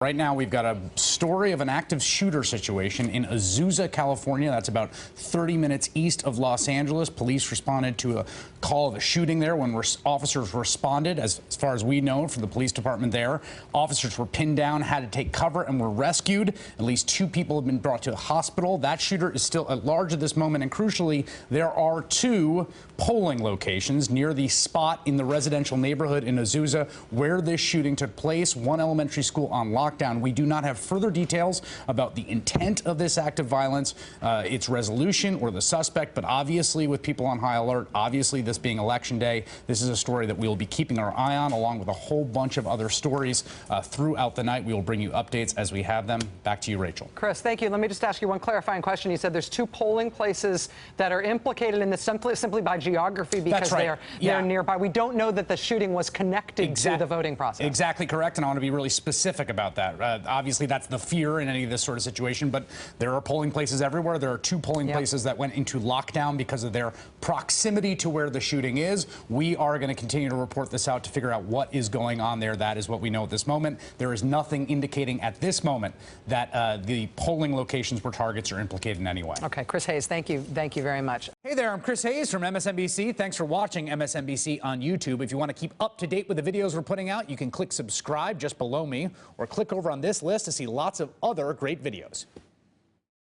Right now, we've got a story of an active shooter situation in Azusa, California. That's about 30 minutes east of Los Angeles. Police responded to a call of a shooting there. When officers responded, as far as we know from the police department there, officers were pinned down, had to take cover, and were rescued. At least 2 people have been brought to a hospital. That shooter is still at large at this moment, and crucially, there are 2 polling locations near the spot in the residential neighborhood in Azusa where this shooting took place. One elementary school on lockdown. We do not have further details about the intent of this act of violence, its resolution, or the suspect, but obviously with people on high alert, obviously this being Election Day, this is a story that we will be keeping our eye on, along with a whole bunch of other stories throughout the night. We will bring you updates as we have them. Back to you, Rachel. Chris, thank you. Let me just ask you one clarifying question. You said there's 2 polling places that are implicated in this simply by geography because they're nearby. We don't know that the shooting was connected to the voting process. Exactly correct, and I want to be really specific about that. Obviously, that's the fear in any of this sort of situation, but there are polling places everywhere. There are 2 polling places that went into lockdown because of their proximity to where the shooting is. We are going to continue to report this out to figure out what is going on there. That is what we know at this moment. There is nothing indicating at this moment that the polling locations where targets are implicated in any way. Okay, Chris Hayes, thank you. Thank you very much. Hey there, I'm Chris Hayes from MSNBC. Thanks for watching MSNBC on YouTube. If you want to keep up to date with the videos we're putting out, you can click subscribe just below me or click over on this list to see lots of other great videos.